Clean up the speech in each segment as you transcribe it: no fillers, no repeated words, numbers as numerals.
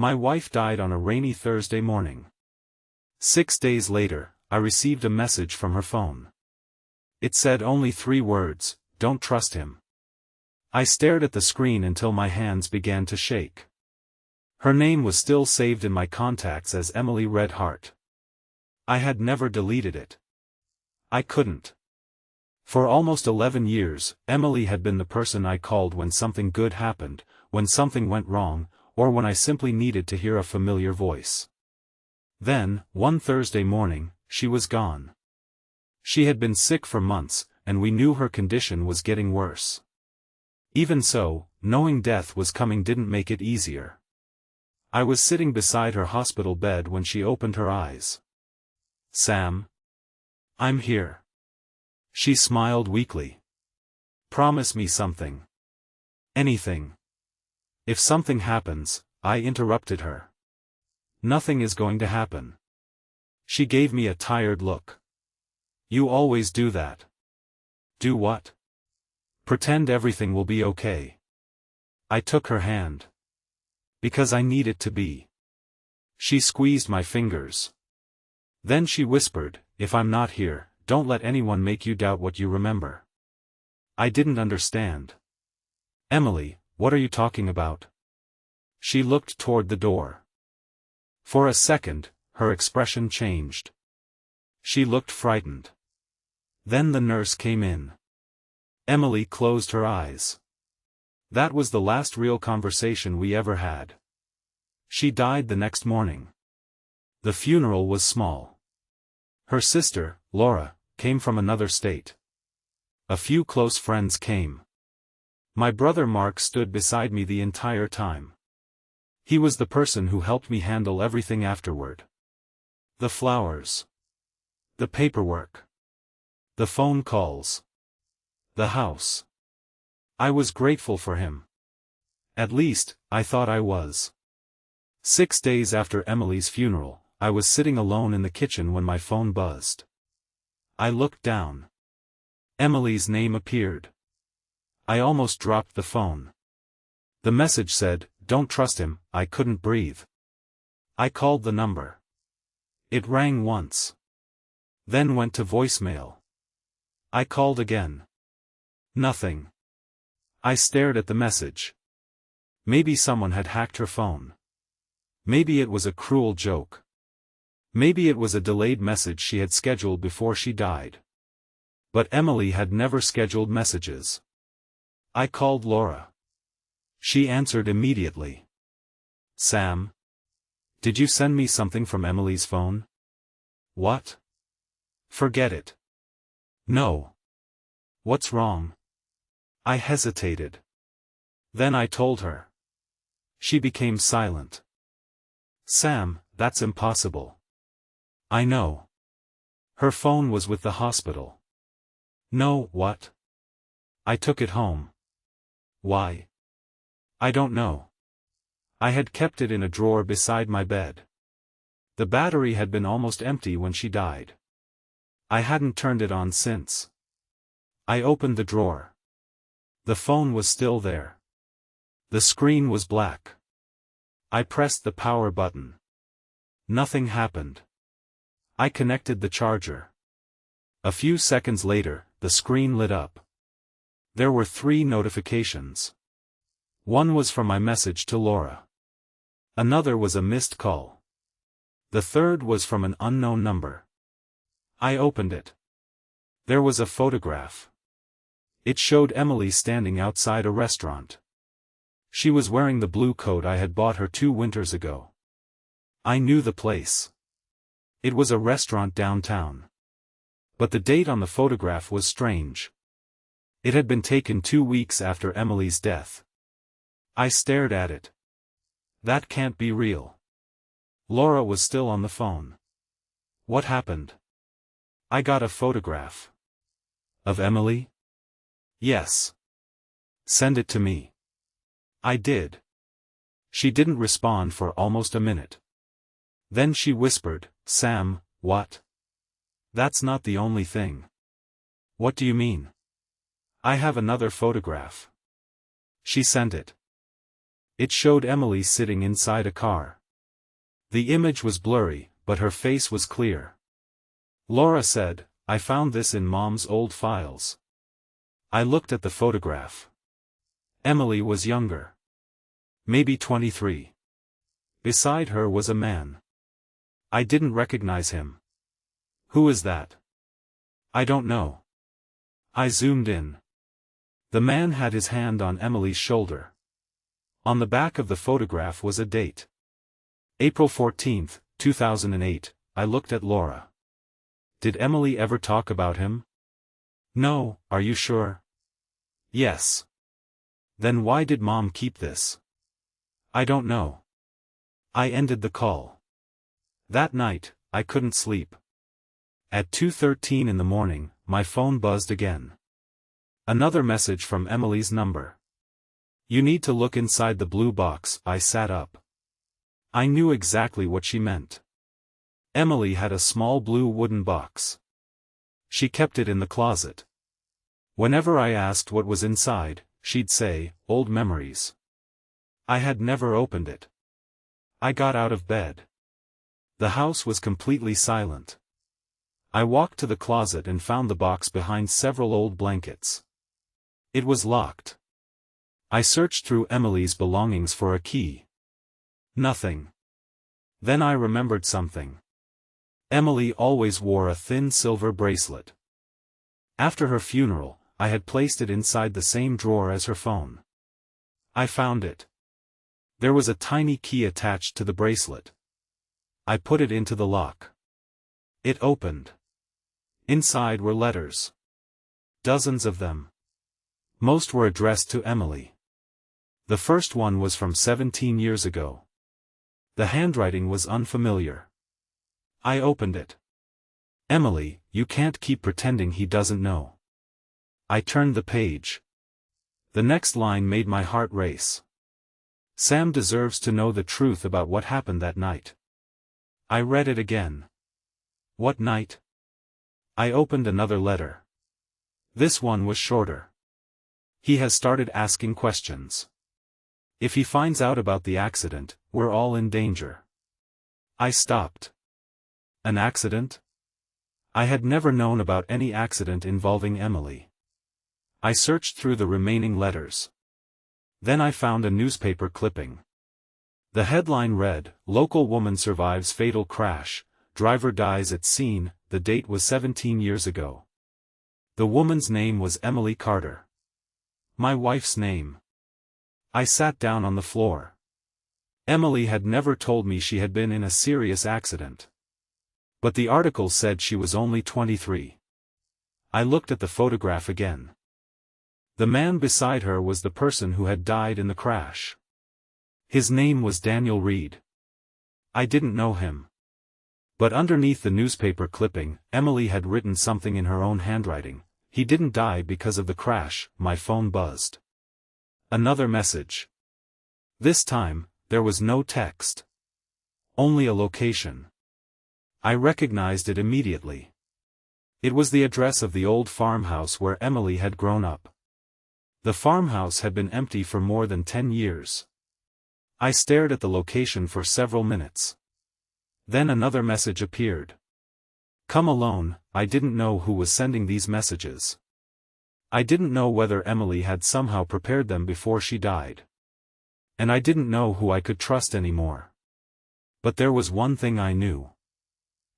My wife died on a rainy Thursday morning. 6 days later, I received a message from her phone. It said only 3 words, "Don't trust him." I stared at the screen until my hands began to shake. Her name was still saved in my contacts as Emily Red Hart. I had never deleted it. I couldn't. For almost 11 years, Emily had been the person I called when something good happened, when something went wrong, or when I simply needed to hear a familiar voice. Then, one Thursday morning, she was gone. She had been sick for months, and we knew her condition was getting worse. Even so, knowing death was coming didn't make it easier. I was sitting beside her hospital bed when she opened her eyes. "Sam? I'm here." She smiled weakly. "Promise me something. Anything." "If something happens," I interrupted her. "Nothing is going to happen." She gave me a tired look. "You always do that." "Do what?" "Pretend everything will be okay." I took her hand. "Because I need it to be." She squeezed my fingers. Then she whispered, "If I'm not here, don't let anyone make you doubt what you remember." I didn't understand. "Emily, what are you talking about?" She looked toward the door. For a second, her expression changed. She looked frightened. Then the nurse came in. Emily closed her eyes. That was the last real conversation we ever had. She died the next morning. The funeral was small. Her sister, Laura, came from another state. A few close friends came. My brother Mark stood beside me the entire time. He was the person who helped me handle everything afterward. The flowers. The paperwork. The phone calls. The house. I was grateful for him. At least, I thought I was. 6 days after Emily's funeral, I was sitting alone in the kitchen when my phone buzzed. I looked down. Emily's name appeared. I almost dropped the phone. The message said, "Don't trust him." I couldn't breathe. I called the number. It rang once. Then went to voicemail. I called again. Nothing. I stared at the message. Maybe someone had hacked her phone. Maybe it was a cruel joke. Maybe it was a delayed message she had scheduled before she died. But Emily had never scheduled messages. I called Laura. She answered immediately. "Sam? Did you send me something from Emily's phone?" "What?" "Forget it." "No." "What's wrong?" I hesitated. Then I told her. She became silent. "Sam, that's impossible." "I know." Her phone was with the hospital. "No, what?" "I took it home." "Why?" "I don't know. I had kept it in a drawer beside my bed. The battery had been almost empty when she died. I hadn't turned it on since." I opened the drawer. The phone was still there. The screen was black. I pressed the power button. Nothing happened. I connected the charger. A few seconds later, the screen lit up. There were 3 notifications. One was from my message to Laura. Another was a missed call. The third was from an unknown number. I opened it. There was a photograph. It showed Emily standing outside a restaurant. She was wearing the blue coat I had bought her 2 winters ago. I knew the place. It was a restaurant downtown. But the date on the photograph was strange. It had been taken 2 weeks after Emily's death. I stared at it. That can't be real. Laura was still on the phone. What happened? I got a photograph. Of Emily? Yes. Send it to me. I did. She didn't respond for almost a minute. Then she whispered, "Sam, what? That's not the only thing." "What do you mean?" "I have another photograph." She sent it. It showed Emily sitting inside a car. The image was blurry, but her face was clear. Laura said, "I found this in Mom's old files." I looked at the photograph. Emily was younger. Maybe 23. Beside her was a man. I didn't recognize him. "Who is that?" "I don't know." I zoomed in. The man had his hand on Emily's shoulder. On the back of the photograph was a date. April 14, 2008, I looked at Laura. "Did Emily ever talk about him?" "No, are you sure?" "Yes." "Then why did Mom keep this?" "I don't know." I ended the call. That night, I couldn't sleep. At 2:13 in the morning, my phone buzzed again. Another message from Emily's number. "You need to look inside the blue box." I sat up. I knew exactly what she meant. Emily had a small blue wooden box. She kept it in the closet. Whenever I asked what was inside, she'd say, "Old memories." I had never opened it. I got out of bed. The house was completely silent. I walked to the closet and found the box behind several old blankets. It was locked. I searched through Emily's belongings for a key. Nothing. Then I remembered something. Emily always wore a thin silver bracelet. After her funeral, I had placed it inside the same drawer as her phone. I found it. There was a tiny key attached to the bracelet. I put it into the lock. It opened. Inside were letters. Dozens of them. Most were addressed to Emily. The first one was from 17 years ago. The handwriting was unfamiliar. I opened it. "Emily, you can't keep pretending he doesn't know." I turned the page. The next line made my heart race. "Sam deserves to know the truth about what happened that night." I read it again. What night? I opened another letter. This one was shorter. "He has started asking questions. If he finds out about the accident, we're all in danger." I stopped. An accident? I had never known about any accident involving Emily. I searched through the remaining letters. Then I found a newspaper clipping. The headline read, "Local woman survives fatal crash, driver dies at scene." The date was 17 years ago. The woman's name was Emily Carter. My wife's name. I sat down on the floor. Emily had never told me she had been in a serious accident. But the article said she was only 23. I looked at the photograph again. The man beside her was the person who had died in the crash. His name was Daniel Reed. I didn't know him. But underneath the newspaper clipping, Emily had written something in her own handwriting. "He didn't die because of the crash." My phone buzzed. Another message. This time, there was no text. Only a location. I recognized it immediately. It was the address of the old farmhouse where Emily had grown up. The farmhouse had been empty for more than 10 years. I stared at the location for several minutes. Then another message appeared. "Come alone." I didn't know who was sending these messages. I didn't know whether Emily had somehow prepared them before she died. And I didn't know who I could trust anymore. But there was one thing I knew.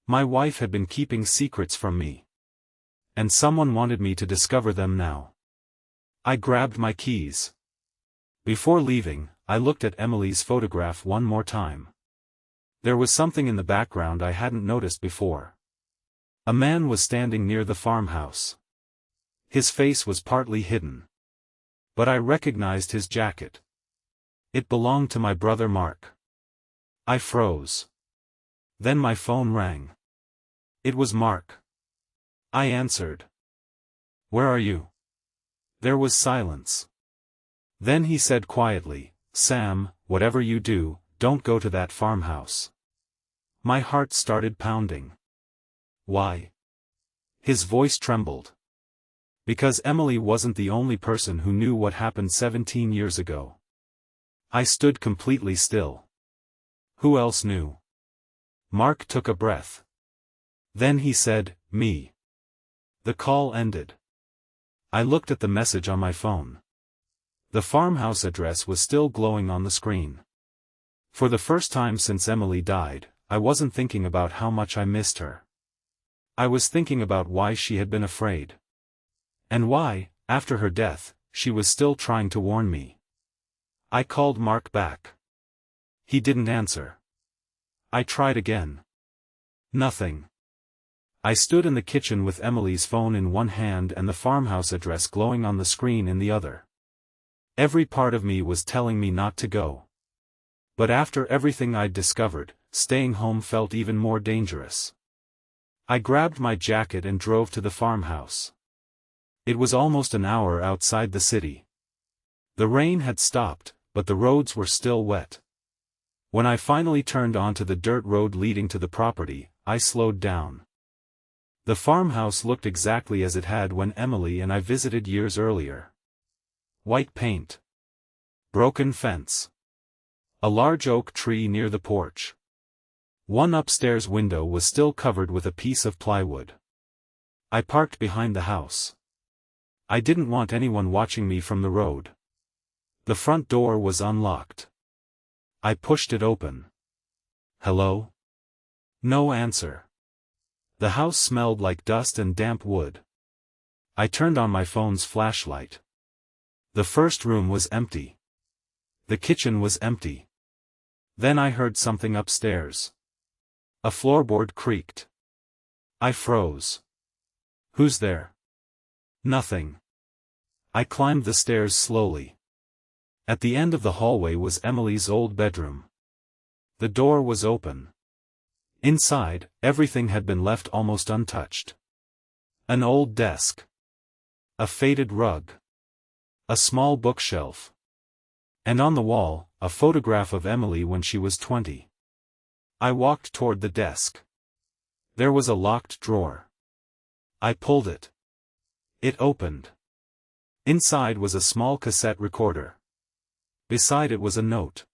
My wife had been keeping secrets from me. And someone wanted me to discover them now. I grabbed my keys. Before leaving, I looked at Emily's photograph one more time. There was something in the background I hadn't noticed before. A man was standing near the farmhouse. His face was partly hidden. But I recognized his jacket. It belonged to my brother Mark. I froze. Then my phone rang. It was Mark. I answered. "Where are you?" There was silence. Then he said quietly, "Sam, whatever you do, don't go to that farmhouse." My heart started pounding. Why? His voice trembled. Because Emily wasn't the only person who knew what happened 17 years ago. I stood completely still. Who else knew? Mark took a breath. Then he said, "Me." The call ended. I looked at the message on my phone. The farmhouse address was still glowing on the screen. For the first time since Emily died, I wasn't thinking about how much I missed her. I was thinking about why she had been afraid. And why, after her death, she was still trying to warn me. I called Mark back. He didn't answer. I tried again. Nothing. I stood in the kitchen with Emily's phone in one hand and the farmhouse address glowing on the screen in the other. Every part of me was telling me not to go. But after everything I'd discovered, staying home felt even more dangerous. I grabbed my jacket and drove to the farmhouse. It was almost an hour outside the city. The rain had stopped, but the roads were still wet. When I finally turned onto the dirt road leading to the property, I slowed down. The farmhouse looked exactly as it had when Emily and I visited years earlier. White paint. Broken fence. A large oak tree near the porch. One upstairs window was still covered with a piece of plywood. I parked behind the house. I didn't want anyone watching me from the road. The front door was unlocked. I pushed it open. Hello? No answer. The house smelled like dust and damp wood. I turned on my phone's flashlight. The first room was empty. The kitchen was empty. Then I heard something upstairs. A floorboard creaked. I froze. Who's there? Nothing. I climbed the stairs slowly. At the end of the hallway was Emily's old bedroom. The door was open. Inside, everything had been left almost untouched. An old desk. A faded rug. A small bookshelf. And on the wall, a photograph of Emily when she was 20. I walked toward the desk. There was a locked drawer. I pulled it. It opened. Inside was a small cassette recorder. Beside it was a note.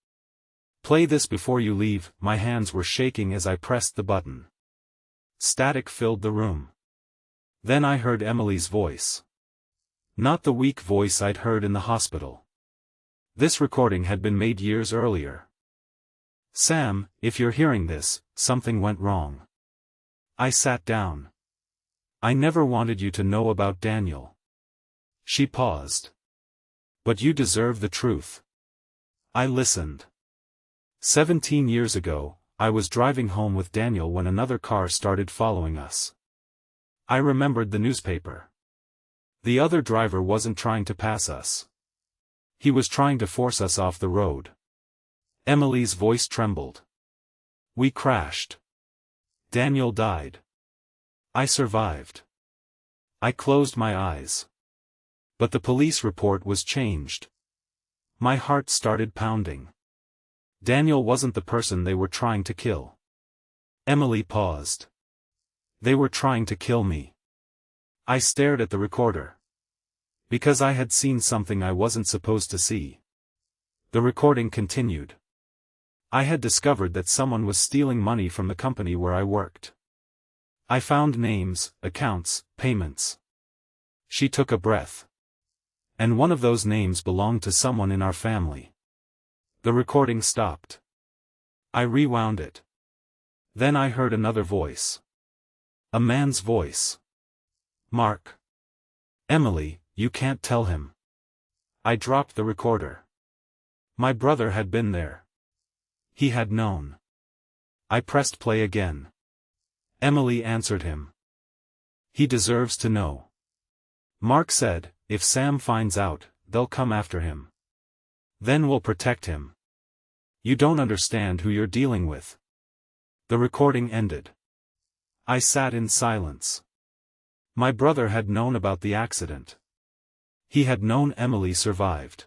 "Play this before you leave." My hands were shaking as I pressed the button. Static filled the room. Then I heard Emily's voice. Not the weak voice I'd heard in the hospital. This recording had been made years earlier. "Sam, if you're hearing this, something went wrong." I sat down. "I never wanted you to know about Daniel." She paused. "But you deserve the truth." I listened. 17 years ago, I was driving home with Daniel when another car started following us. I remembered the newspaper. The other driver wasn't trying to pass us. He was trying to force us off the road. Emily's voice trembled. "We crashed. Daniel died. I survived." I closed my eyes. But the police report was changed. My heart started pounding. Daniel wasn't the person they were trying to kill. Emily paused. They were trying to kill me. I stared at the recorder. Because I had seen something I wasn't supposed to see. The recording continued. I had discovered that someone was stealing money from the company where I worked. I found names, accounts, payments. She took a breath. And one of those names belonged to someone in our family. The recording stopped. I rewound it. Then I heard another voice. A man's voice. "Mark. Emily, you can't tell him." I dropped the recorder. My brother had been there. He had known. I pressed play again. Emily answered him. "He deserves to know." Mark said, "If Sam finds out, they'll come after him. Then we'll protect him. You don't understand who you're dealing with." The recording ended. I sat in silence. My brother had known about the accident. He had known Emily survived.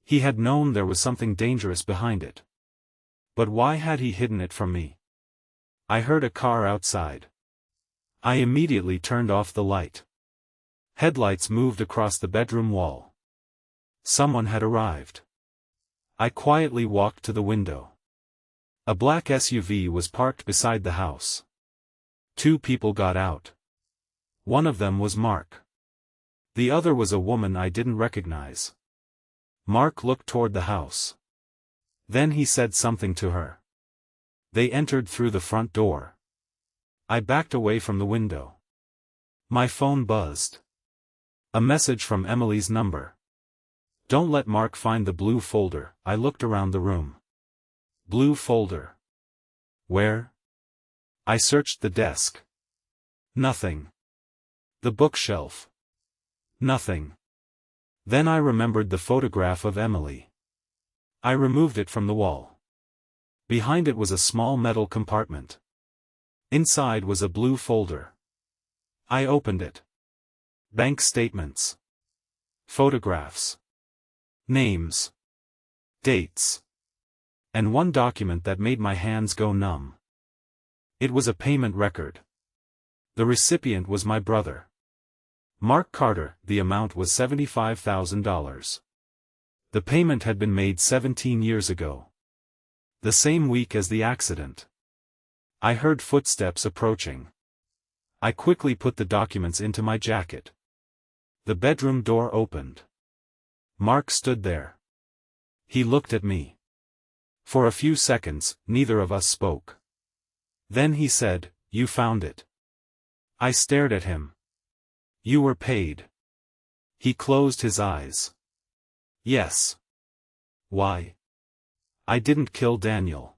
He had known there was something dangerous behind it. But why had he hidden it from me? I heard a car outside. I immediately turned off the light. Headlights moved across the bedroom wall. Someone had arrived. I quietly walked to the window. A black SUV was parked beside the house. 2 people got out. One of them was Mark. The other was a woman I didn't recognize. Mark looked toward the house. Then he said something to her. They entered through the front door. I backed away from the window. My phone buzzed. A message from Emily's number. Don't let Mark find the blue folder. I looked around the room. Blue folder. Where? I searched the desk. Nothing. The bookshelf. Nothing. Then I remembered the photograph of Emily. I removed it from the wall. Behind it was a small metal compartment. Inside was a blue folder. I opened it. Bank statements. Photographs. Names. Dates. And one document that made my hands go numb. It was a payment record. The recipient was my brother. Mark Carter. The amount was $75,000. The payment had been made 17 years ago. The same week as the accident. I heard footsteps approaching. I quickly put the documents into my jacket. The bedroom door opened. Mark stood there. He looked at me. For a few seconds, neither of us spoke. Then he said, "You found it." I stared at him. "You were paid." He closed his eyes. "Yes." "Why?" "I didn't kill Daniel."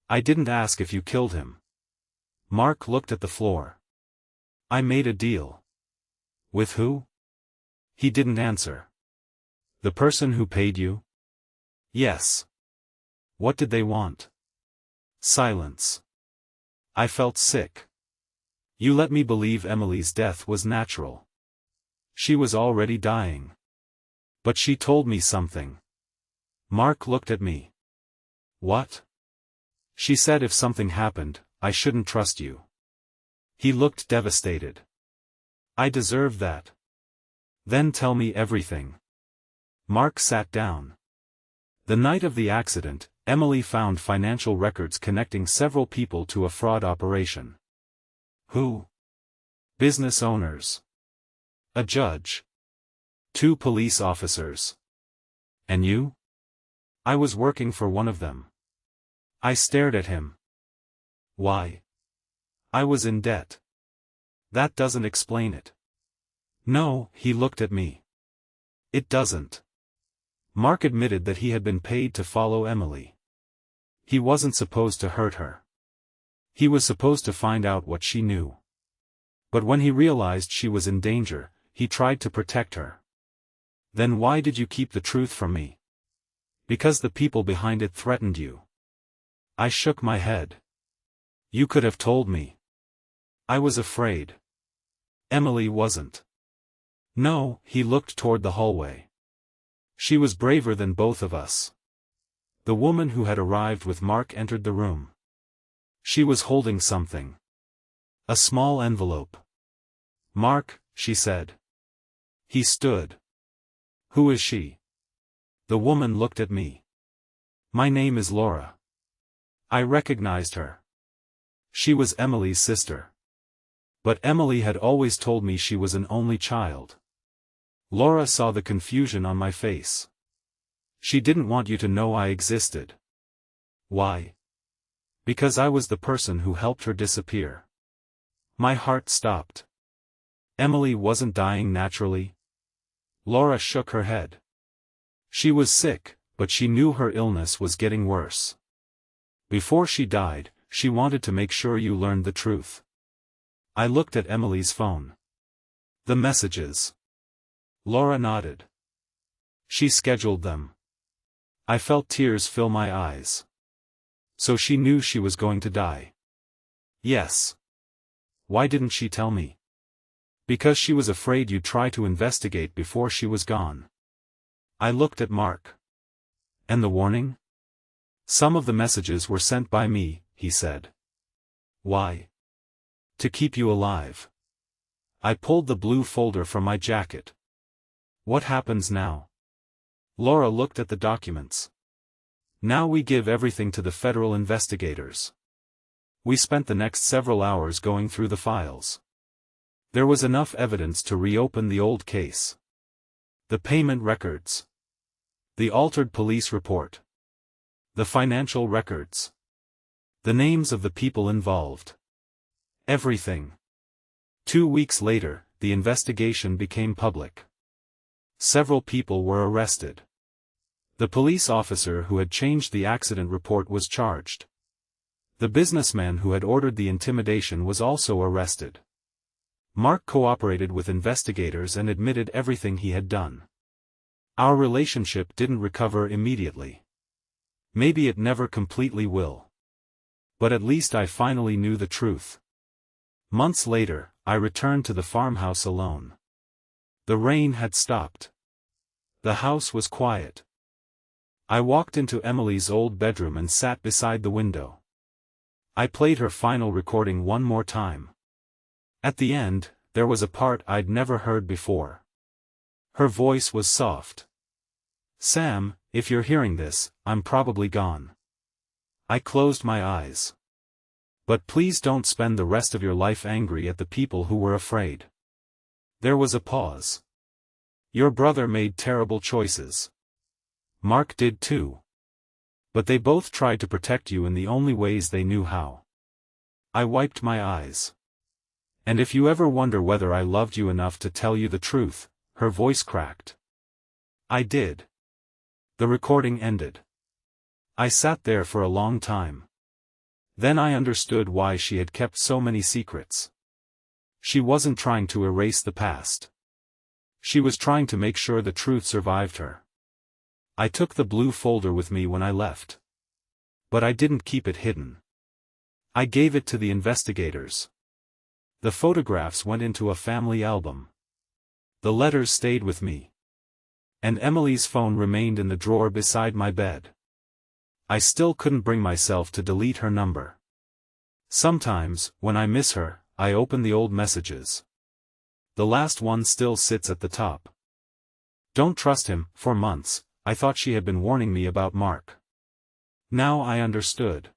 "I didn't ask if you killed him." Mark looked at the floor. "I made a deal." "With who?" He didn't answer. "The person who paid you?" "Yes." "What did they want?" Silence. I felt sick. "You let me believe Emily's death was natural. She was already dying. But she told me something." Mark looked at me. "What?" "She said if something happened, I shouldn't trust you." He looked devastated. "I deserve that." "Then tell me everything." Mark sat down. The night of the accident, Emily found financial records connecting several people to a fraud operation. Who? Business owners. A judge. 2 police officers. And you? I was working for one of them. I stared at him. Why? I was in debt. That doesn't explain it. No, he looked at me. It doesn't. Mark admitted that he had been paid to follow Emily. He wasn't supposed to hurt her. He was supposed to find out what she knew. But when he realized she was in danger, he tried to protect her. Then why did you keep the truth from me? Because the people behind it threatened you. I shook my head. You could have told me. I was afraid. Emily wasn't. No, he looked toward the hallway. She was braver than both of us. The woman who had arrived with Mark entered the room. She was holding something. A small envelope. Mark, she said. He stood. Who is she? The woman looked at me. My name is Laura. I recognized her. She was Emily's sister. But Emily had always told me she was an only child. Laura saw the confusion on my face. She didn't want you to know I existed. Why? Because I was the person who helped her disappear. My heart stopped. Emily wasn't dying naturally. Laura shook her head. She was sick, but she knew her illness was getting worse. Before she died, she wanted to make sure you learned the truth. I looked at Emily's phone. The messages. Laura nodded. She scheduled them. I felt tears fill my eyes. So she knew she was going to die. Yes. Why didn't she tell me? Because she was afraid you'd try to investigate before she was gone. I looked at Mark. And the warning? Some of the messages were sent by me, he said. Why? To keep you alive. I pulled the blue folder from my jacket. What happens now? Laura looked at the documents. Now we give everything to the federal investigators. We spent the next several hours going through the files. There was enough evidence to reopen the old case. The payment records. The altered police report. The financial records. The names of the people involved. Everything. 2 weeks later, the investigation became public. Several people were arrested. The police officer who had changed the accident report was charged. The businessman who had ordered the intimidation was also arrested. Mark cooperated with investigators and admitted everything he had done. Our relationship didn't recover immediately. Maybe it never completely will. But at least I finally knew the truth. Months later, I returned to the farmhouse alone. The rain had stopped. The house was quiet. I walked into Emily's old bedroom and sat beside the window. I played her final recording one more time. At the end, there was a part I'd never heard before. Her voice was soft. "Sam, if you're hearing this, I'm probably gone." I closed my eyes. "But please don't spend the rest of your life angry at the people who were afraid." There was a pause. "Your brother made terrible choices. Mark did too. But they both tried to protect you in the only ways they knew how." I wiped my eyes. "And if you ever wonder whether I loved you enough to tell you the truth," her voice cracked. I did. The recording ended. I sat there for a long time. Then I understood why she had kept so many secrets. She wasn't trying to erase the past. She was trying to make sure the truth survived her. I took the blue folder with me when I left. But I didn't keep it hidden. I gave it to the investigators. The photographs went into a family album. The letters stayed with me. And Emily's phone remained in the drawer beside my bed. I still couldn't bring myself to delete her number. Sometimes, when I miss her, I open the old messages. The last one still sits at the top. "Don't trust him." For months, I thought she had been warning me about Mark. Now I understood.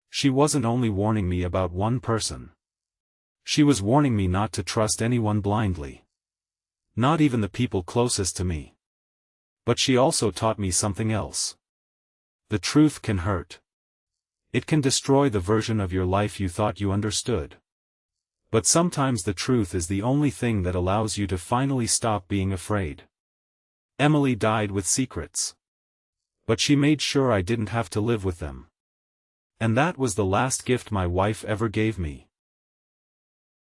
She wasn't only warning me about one person. She was warning me not to trust anyone blindly. Not even the people closest to me. But she also taught me something else. The truth can hurt. It can destroy the version of your life you thought you understood. But sometimes the truth is the only thing that allows you to finally stop being afraid. Emily died with secrets. But she made sure I didn't have to live with them. And that was the last gift my wife ever gave me.